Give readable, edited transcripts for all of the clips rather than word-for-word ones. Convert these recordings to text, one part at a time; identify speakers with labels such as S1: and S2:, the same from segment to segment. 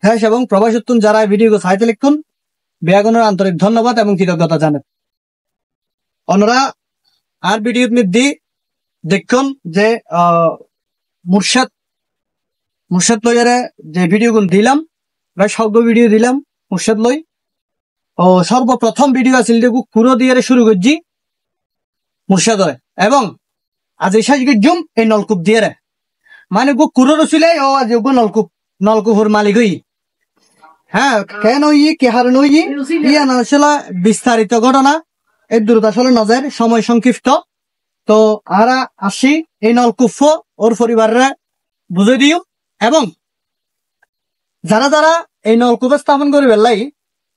S1: দেশ এবং প্রবাসোত্তম যারা ভিডিও সাইতে লিখুন বেয়াগুনের আন্তরিক ধন্যবাদ এবং কৃতজ্ঞতা জানান। ওনারা আর ভিডিও মধ্যে দেখুন যে মুর্শিদ লইয়ারে যে ভিডিওগুলো দিলাম প্রায় সব ভিডিও দিলাম মুর্শিদ লই ও সর্বপ্রথম ভিডিও আছিল যে কুরো দিয়ে শুরু করছি মুর্শিদ হয় এবং আজ এই সাজ জুম এই নলকূপ দিয়ে মানে কুরো রসিলে ও আজ নলকূপর মালিক হই হ্যাঁ কেন কি হার নই ইয়া না আসলে বিস্তারিত ঘটনা এর দ্রুত আসলে নজর সময় সংক্ষিপ্ত তো আরা আসি এই নলকূপ ওর পরিবাররা বুঝে দিও এবং যারা যারা এই নলকূপ স্থাপন করি বেলাই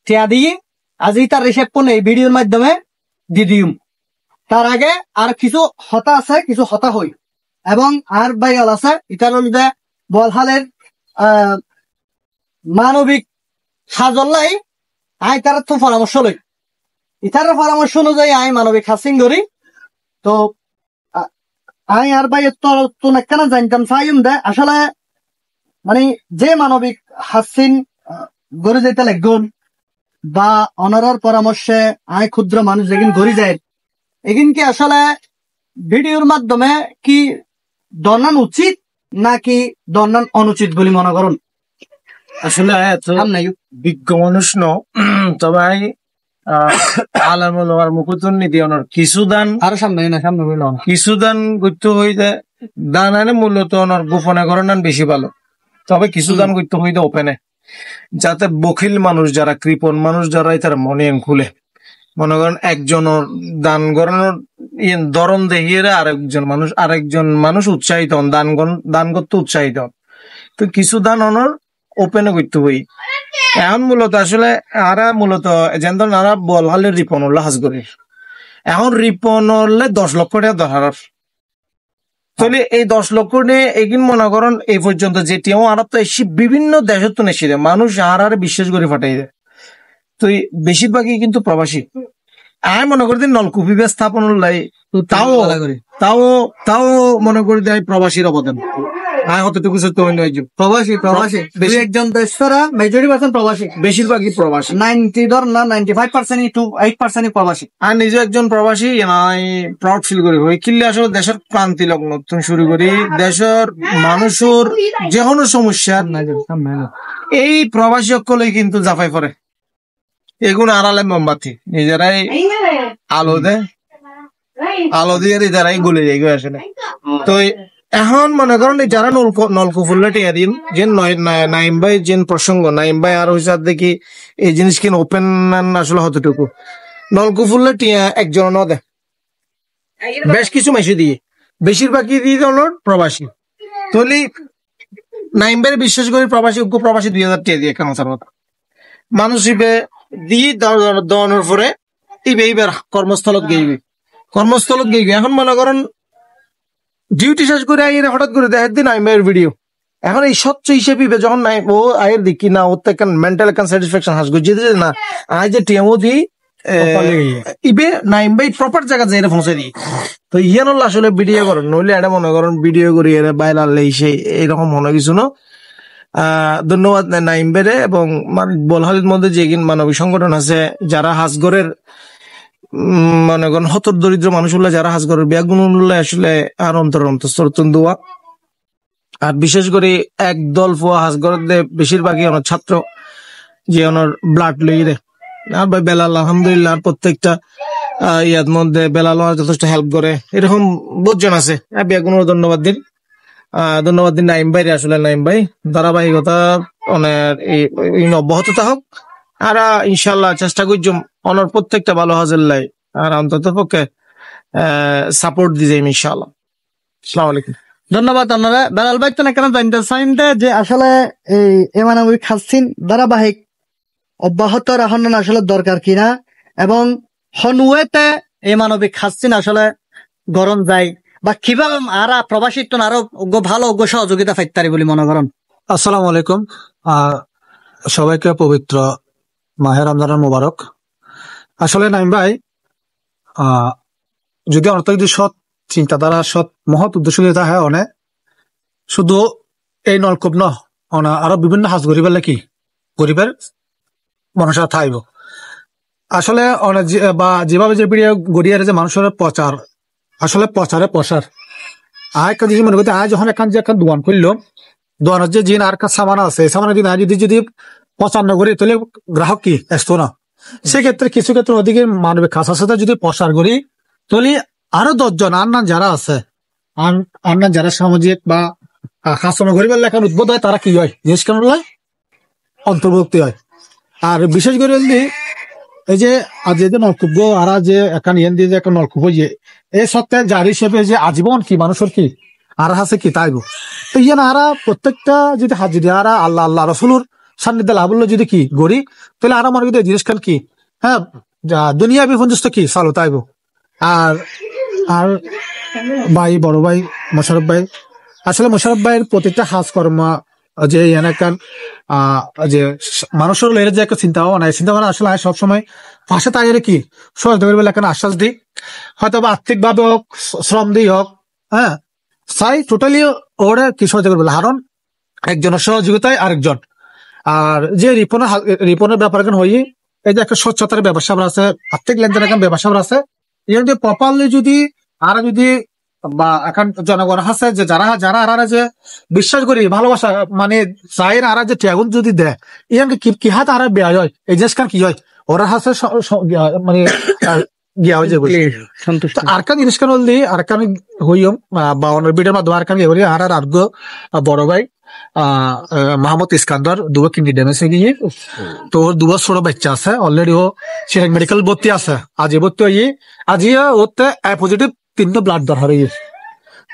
S1: টিয়া দিয়ে আজি তার রিসেপশন এই ভিডিওর মাধ্যমে দি দিম। তার আগে আর কিছু হতা আছে কিছু হতা হই এবং আর বাইল আছে ইটার বলহালের মানবিক সাজল্লাই আই তার তো পরামর্শ লই ইটার পরামর্শ অনুযায়ী আই মানবিক হাসিং করি তো আই আর ভাই তো কেন জানতাম চাইম দে আসলে মানে যে মানবিক হাসিন গড়ে যেতে লাগুন বা অনারার পরামর্শে আই ক্ষুদ্র মানুষ যেদিন গড়ি যায় এগিনকে আসলে ভিডিওর মাধ্যমে কি দন্নান উচিত নাকি দন্নান অনুচিত বলে মনে করুন?
S2: আসলে বিজ্ঞ মানুষ ন তবে আলামুল মুকুতন্নিতি অনর কিছু দান
S1: আরো সামনে
S2: কিছু দান করতে হইতে দান আনে মূলত অনর গোপনে করান বেশি ভালো তবে কিছু দান করতে হইতে ওপেনে যাতে বখিল মানুষ যারা কৃপণ মানুষ যারা তার মনে খুলে মনে করেন একজনের দান করানোর ধরন দেখিয়ে আরেকজন মানুষ উৎসাহিত হন দান করতে উৎসাহিত হন তো কিছু দান অনর ওপেনে করতে হই এখন মূলত আসলে আরা মূলত যেন আরা বলহালের রিপন উল্লাহ হাজ করি এখন রিপন হলে 10 লক্ষ টাকা দরকার তাহলে এই 10 লক্ষ নিয়ে এগিন মনে করেন এই পর্যন্ত যেটিও আর তো এসে বিভিন্ন দেশের তো নেশি দেয় মানুষ আর বিশ্বাস করে ফাটাই দেয় তো বেশিরভাগই কিন্তু প্রবাসী আমি মনে করি নলকূপি স্থাপন তাও মনে করি দেয় প্রবাসীর অবদান
S1: প্রবাসী একজন প্রবাসী বেশিরভাগই প্রবাসী 90 ধর না 95% to 8% প্রবাসী
S2: আর নিজে একজন প্রবাসী প্রাউড ফিল করি কিনলে আসলে দেশের ক্রান্তি লগ্ন শুরু করি দেশের মানুষের যে কোনো সমস্যা এই প্রবাসী সকলে কিন্তু জাফাই পড়ে এগুলো আড়ালে মোমবাতি নিজেরাই আলো দিয়ে নিজেরাই গলে যাই আসলে তো এখন মনে করেন যারা নলকূপুল্লা টিয়া দিন যে নাইম ভাই যে প্রসঙ্গ নাইম ভাই আর হয়েছে দেখি এই জিনিস কিনা ওপেন আসলে হতটুকু নলকূপুল্লা টিয়া একজন ন দেয় বেশ কিছু মেশি দিয়ে বেশিরভাগই দিয়ে প্রবাসী তলি নাইম ভাই বিশ্বাস করি প্রবাসী 2000 টিয়া দিয়ে কামাচার মতো মানুষ ইবে দিয়ে দেওয়ানোর পরে এইবার কর্মস্থলত গেইবে এখন মনে করেন ডিউটি শেষ করে আইয়ের হঠাৎ করে দেখার দিন আইমের ভিডিও এখন এই স্বচ্ছ হিসেবে যখন নাই ও আয়ের দিক না ওর তো মেন্টাল স্যাটিসফ্যাকশন হাস করছে না আই যে টিএমও দি ইবে নাইম ভাই প্রপার জায়গা যাই পৌঁছে দিই তো ইয়ান আসলে ভিডিও করেন নইলে এটা মনে করেন ভিডিও করি এরা বাইরে সেই এরকম মনে কিছু না ধন্যবাদ নাইম ভাইরে এবং বলহালের মধ্যে যে মানবিক সংগঠন আছে যারা হাজগরের মনে করেন হতর দরিদ্র মানুষগুলা যারা হাজগরের ব্যাগুনগুলো আসলে আর অন্তর দোয়া আর বিশেষ করে একদল ফুয়া হাজগরের বেশিরভাগই আমার ছাত্র যে ওনার ব্লাড লই রে আর ভাই বেলাল আলহামদুলিল্লাহ প্রত্যেকটা ইয়ার মধ্যে বেলাল যথেষ্ট হেল্প করে এরকম বহুজন আছে ব্যাগুনের ধন্যবাদ দিন নাইম ভাই আসলে নাইম ভাই ধারাবাহিকতা অব্যাহত থাকুক আর ইনশাল্লাহ চেষ্টা করছি অনার প্রত্যেকটা ভালো হাজার লাই আর অন্তত পক্ষে সাপোর্ট দিয়ে যাই ইনশাল্লাহ। আসসালামু আলাইকুম।
S1: ধন্যবাদ আপনারা বেলাল ভাই তো কেন জানতে চাইন যে আসলে এই মানবিক হাসিন ধারাবাহিক অব্যাহত রাখানো আসলে দরকার কিনা এবং হনুয়েতে এই মানবিক হাসিন আসলে গরম যায় বা কিভাবে আর প্রবাসীত্ব আরো ভালো সহযোগিতা পাইতারি বলে মনে করেন?
S3: আসসালামু আলাইকুম। সবাইকে পবিত্র মাহে রমজানের মোবারক। আসলে নাইম ভাই যদি অর্থ সৎ চিন্তাধারা সৎ মহৎ উদ্দেশ্য দিয়ে থাকে অনেক শুধু এই নলকূপ ন আরো বিভিন্ন হাজ গড়ি পেলে কি গরিবের মানুষরা থাইব আসলে অনেক বা যেভাবে যে ভিডিও গড়িয়ে যে মানুষের প্রচার আসলে প্রসার একটা জিনিস মনে করতে যখন যে একটা দোকান করলো দোকানের যে জিন আর সামান আছে এই সামানের যদি প্রচার না করি তাহলে গ্রাহক কি আসতো না সেক্ষেত্রে কিছু ক্ষেত্রে ওদিকে মানবিক কাজ আছে যদি প্রসার করি তাহলে আরো 10 জন আর যারা আছে আর যারা সামাজিক বা কাস্টমার গরিবের লেখার উদ্বোধ হয় তারা কি হয় জিনিস কেন হয় অন্তর্ভুক্তি হয় আর বিশেষ করে এই যে নলকূপ আর যে একটা ইয়েন দিয়ে যে একটা নলকূপ যে এই সপ্তাহে জারি হিসেবে যে আজীবন কি মানুষের কি আর আছে কি তাইব তো ইয়ান আরা প্রত্যেকটা যদি হাজিরি আরা আল্লাহ রসুলুর সান্নিধ্যে লাভ হলো যদি কি গড়ি তাহলে আরা মনে করি জিনিস কি হ্যাঁ দুনিয়া বিপর্যস্ত কি চালু তাইব আর আর ভাই বড় ভাই মোশারফ ভাই আসলে মোশারফ ভাইয়ের প্রত্যেকটা কাজকর্ম যে এখানকার যে মানুষের লেগে যে একটা চিন্তা ভাবনা আসলে সবসময় পাশে তাই কি সহযোগিতা করবে একটা আশ্বাস দিই হয়তো বা আর্থিক ভাবে হোক শ্রম দিয়ে হোক হ্যাঁ চাই টোটালি ওরা কি সহযোগিতা করবে কারণ একজনের সহযোগিতায় আরেকজন আর যে রিপনের ব্যাপার এখন হই এই যে একটা স্বচ্ছতার ব্যবসা আছে আর্থিক লেনদেনের একটা ব্যবসা আছে এর যদি প্রপারলি যদি বা এখন জনগণ আছে যে যারা আর যে বিশ্বাস করি ভালোবাসা মানে চায়ের আর যে ট্যাগুন যদি দেয় ইয়াকে কি হাত আর বেয়া হয় এই জিনিস কি হয় ওরা হাসে মানে গিয়া হয়ে যাবে সন্তুষ্ট আর কান জিনিস কেন বললি আর কান হইম বা অন্য ভিডিওর মাধ্যমে আর কান বলি আর আর্গ বড় ভাই মোহাম্মদ ইস্কান্দার দুবার কিডনি ড্যামেজ হয়ে গিয়ে তো ওর 2 বছর ছোট বাচ্চা আছে অলরেডি ও সিলেট মেডিকেল ভর্তি আছে আজ ভর্তি হয়ে আজি ওতে পজিটিভ 3টা ব্লাড দরকার হয়ে গেছে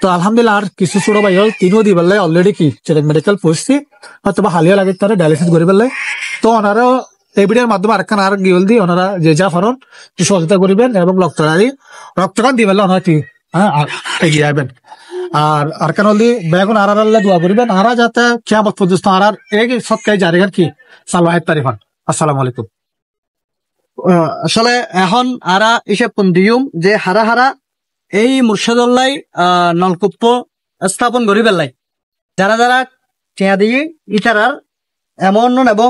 S3: তো আলহামদুলিল্লাহ আর কিছু ছোট ভাই হল 3ও দি বললে অলরেডি কি সিলেট মেডিকেল পৌঁছছি হয়তো বা হালিয়া লাগে তারা ডায়ালিসিস করে বললে তো ওনারা এই ভিডিওর মাধ্যমে আরেকখান আর গিয়ে দি ওনারা যে যা পারেন সহযোগিতা করিবেন এবং রক্তদান দিয়ে বললে ওনারা কি হ্যাঁ এগিয়ে আসবেন আর কেন হলি বেগুন আর দোয়া করিবেন আর যাতে কিয়ামত পর্যন্ত আর এই সৎকাই জারি কি সাল্লাহ তারিফান আসসালামু আলাইকুম
S1: আসলে এখন আরা হিসেব দিউম যে হারা এই মুর্শিদুল্লাহ নলকূপ স্থাপন করি পেলাই যারা টিয়া দিয়ে ইটারার এমন এবং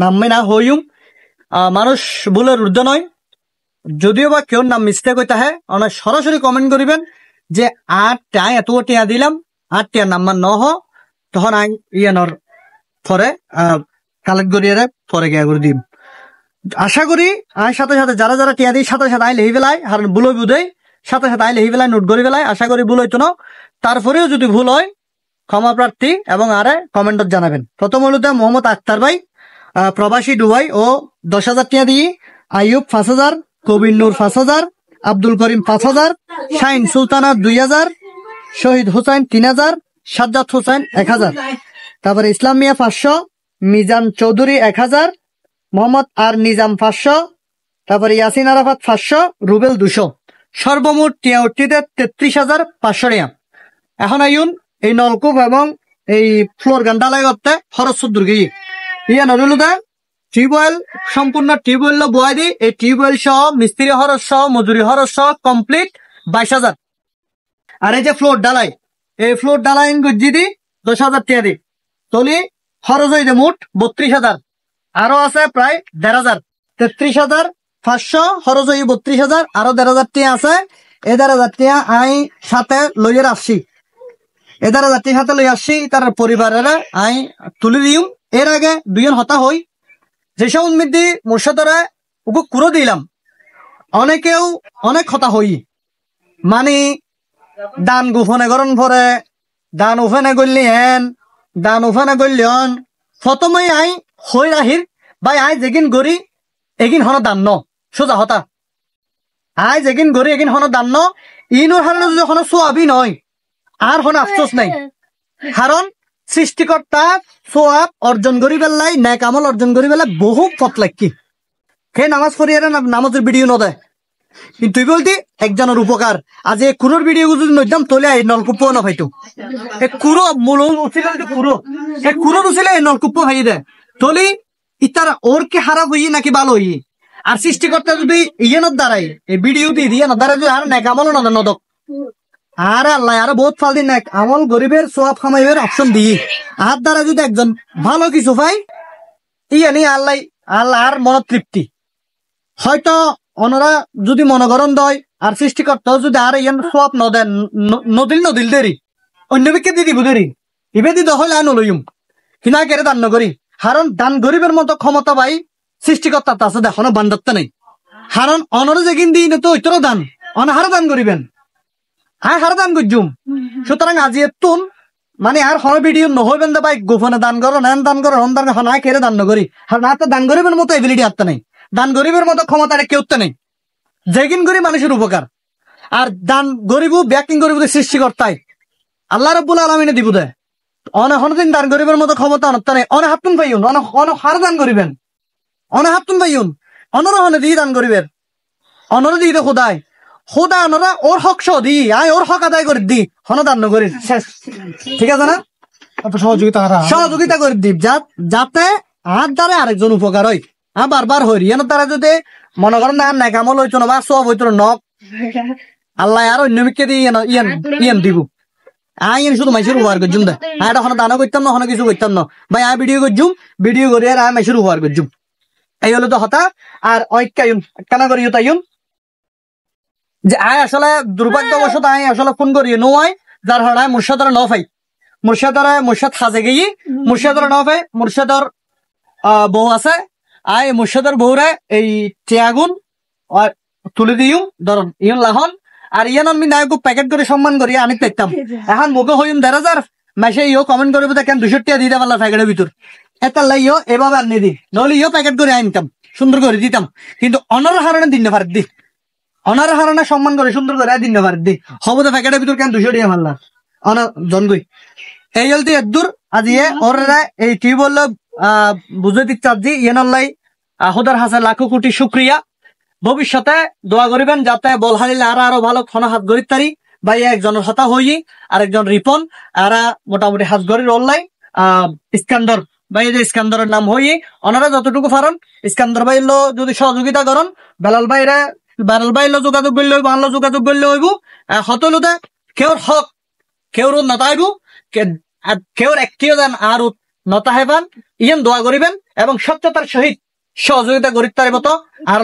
S1: নামে না হইম মানুষ ভুলের ঊর্ধ্ব নয় যদিও বা কেউ নাম মিস্টেক হইতে হয় অনেক সরাসরি কমেন্ট করিবেন যে এত টিয়া দিলাম টিয়া নাম্বার ন তখন আই ইয়ানোর পরে কালেক্ট করিয়ে পরে গিয়া করে দিম আশা করি সাথে সাথে যারা টিয়া দিই সাথে সাথে আই লেহি বেলায় আর বুলই বুধই সাথে সাথে আই লেহি বেলায় নোট করি বেলায় আশা করি ভুল হইতো না তারপরেও যদি ভুল হয় ক্ষমা প্রার্থী এবং আরে কমেন্টত জানাবেন প্রথম হলুদে মোহাম্মদ আক্তার ভাই প্রবাসী ডুবাই ও 10,000 টিয়া দিই আইয়ুব 5,000 কবির নূর 5,000 আব্দুল করিম 5,000 শাহিন সুলতানা 2,000 শহীদ হুসাইন 3,000 সাজ্জাদ হুসাইন 1,000 তারপরে ইসলাম মিয়া 500 মিজান চৌধুরী 1,000 মোহাম্মদ আর নিজাম 500 তারপরে ইয়াসিন আরাফাত 500 রুবেল 200 সর্বমোট টিয়া উঠিতে 33,500 টিয়া এখন আইন এই নলকূপ এবং এই ফ্লোর গান ঢালাই করতে খরচ দুর্গী ইয়া নরুলুদা টিউবওয়েল সম্পূর্ণ টিউবওয়েল বয় দিই এই টিউবওয়েল সহ মিস্ত্রি খরচ সহ মজুরি খরচ সহ কমপ্লিট 22,000 আর এই যে ফ্লোর ডালাই এই ফ্লোর ডালাই গজ্জি দি 10,000 টিয়া দি তলি খরচ হয়ে মোট 32,000 আরো আছে প্রায় 1,500 33,500 খরচ হয়ে 32,000 আরো 1,500 টিয়া আছে এই 1,500 টিয়া আই সাথে লইয়ের আসছি এই 1,500 টিয়া সাথে লই আসছি তার পরিবারের আই তুলে দিম এর আগে দুজন হতা হই যেসব উন্মিদি মুর্শিদরা ওকে কুড়ো দিলাম অনেকেও অনেক হতা হই মানে দান গোপনে গরম ভরে দান ওখানে গড়লি হেন দান ওখানে গড়লি হন প্রথমে আই হই রাহির ভাই আই যেগিন গড়ি এগিন হন দান ন সোজা হতা আই যেগিন গড়ি এগিন হন দান ন ইনোর হারণ যদি হন সোয়াবি নয় আর হন আফসোস নাই কারণ সৃষ্টিকর্তা সোয়াব অর্জন করি পেলাই ন্যাক আমল অর্জন করি পেলাই বহু পথ লাগি সেই নামাজ পড়িয়ে নামাজের ভিডিও নদেয় কিন্তু তুই বলতি একজনের উপকার আজ এই কুরোর ভিডিও যদি নইতাম তোলে এই নলকূপ না ভাইতো এই কুরো মূল উচিলে কুরো এই কুরোর উচিলে এই নলকূপ ভাই দেয় তলি ইতারা ওর কি খারাপ হই নাকি ভালো হই আর সৃষ্টিকর্তা যদি ইয়েনত দাঁড়াই এই ভিডিও দিয়ে দিয়ে না দাঁড়ায় যদি আর ন্যাক আমল না নদক আর আল্লাহ আর বহুত ফাল দিন ন্যাক আমল গরিবের সোয়াব খামাইবের অপশন দিই আর দ্বারা যদি একজন ভালো কিছু পাই ইয়ানি আল্লাহ আল্লাহর মন তৃপ্তি হয়তো ওনারা যদি মনে করেন দয় আর সৃষ্টিকর্তা যদি আর ইয়ান সব নদেন নদিল দেরি অন্য বিকে দি দিব দেরি ইবে দি দহলে আন লইম কিনা কেড়ে দান নগরী কারণ দান গরিবের মতো ক্ষমতা ভাই সৃষ্টিকর্তা আছে দেখানো বান্ধবতা নেই কারণ অনর যেদিন দিন তো ওইতরও দান অনাহারে দান করিবেন হারে দান করজুম সুতরাং আজি তুন মানে আর হর ভিডিও নহইবেন দে ভাই গোপনে দান করো নেন দান করো হন দান না কেড়ে দান নগরী আর না তো দান গরিবের মতো এবিলিটি আত্মা নেই দান গরিবের মতো ক্ষমতা কেউ তো নেই যেগিন গরিব মানুষের উপকার আর দান গরিব ব্যাকিং গরিব সৃষ্টিকর্তাই আল্লাহ রাব্বুল আলামিনে দিব দে অনেক দান গরিবের মতো ক্ষমতা অনত্তা নেই অনেক হাতুন পাইউন অনেক হার দান করিবেন অনেক হাতুন পাইউন অনরা হনে দিয়ে দান করিবেন অনরা দিয়ে খোদায় খোদা অনরা ওর হক সহ দি আয় ওর হক আদায় করে দি হন দান নগরীর শেষ ঠিক আছে না সহযোগিতা করে দিব যাতে আর দ্বারা আরেকজন উপকার হয় বারবার হই এর দ্বারা যদি মনে করেন না নেকামল হইতো না বা সব হইতো নক আল্লাহ আর অন্য মিকে দিয়ে ইয়ান দিব আইন শুধু মাইসের উপহার করছুম দে এটা হন দানা করতাম না হন কিছু করতাম না ভাই আয় ভিডিও করছুম ভিডিও করে আর মাইসের উপহার করছুম এই হলো তো হতা আর ঐক্যায়ুন কেনা করিও তাইউন যে আয় আসলে দুর্ভাগ্যবশত আয় আসলে ফোন করিও নয় যার হড়ায় মুর্শাদার ন পাই মুর্শাদ হাজে গিয়ে মুর্শাদার ন পাই মুর্শাদার বউ আছে আয় মুর্শাদার বউরে এই টিয়াগুন তুলে দিও ধরুন ইয়ন লাহন আর ইয়ান আমি নায়ক প্যাকেট করে সম্মান করি আমি পেতাম এখন মুখে হইম ১,০০০ মাসে ইও কমেন্ট করবো দেখেন ২০০ টাকা দিতে পারলাম প্যাকেটের ভিতর এটা লাইও এভাবে আনি দি নহলে ইও প্যাকেট করে আনতাম সুন্দর করে দিতাম কিন্তু অনার হারণে দিন পারে দি অনার হারণে সম্মান করে সুন্দর করে দিন পারে দি হবো তো প্যাকেটের ভিতর কেন ২০০ টাকা মারলাম অনার জনগই এই হলতে এদুর আজি ওরা এই কি বললো বুঝে দিচ্ছি আজি ইয়ানল্লাই হুদার হাসে লাখো কোটি শুক্রিয়া ভবিষ্যতে দোয়া করিবেন যাতে বল হারিলে আরো ভালো ক্ষণ হাত গড়িত তারি ভাই একজনের হতা হই আরেকজন রিপন আরা মোটামুটি হাত গড়ির অনলাই ইস্কান্দর ভাই যে ইস্কান্দরের নাম হই ওনারা যতটুকু পারেন ইস্কান্দর ভাই যদি সহযোগিতা করেন বেলাল ভাইলো যোগাযোগ করলে হইব আনলো যোগাযোগ করলে হইব হতলুতে কেউর হক কেউর নতাইব কেউর একটিও দেন আর নতা হেবান ইয়ান দোয়া করিবেন এবং সত্যতার সহিত সহযোগিতা করিতে পারিব তো আর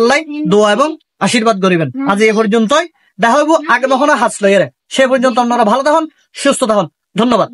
S1: দোয়া এবং আশীর্বাদ করিবেন আজ এ পর্যন্তই দেখা হইব আগে কখনো হাস লইয়ের সে পর্যন্ত আপনারা ভালো থাকুন সুস্থ থাকুন ধন্যবাদ।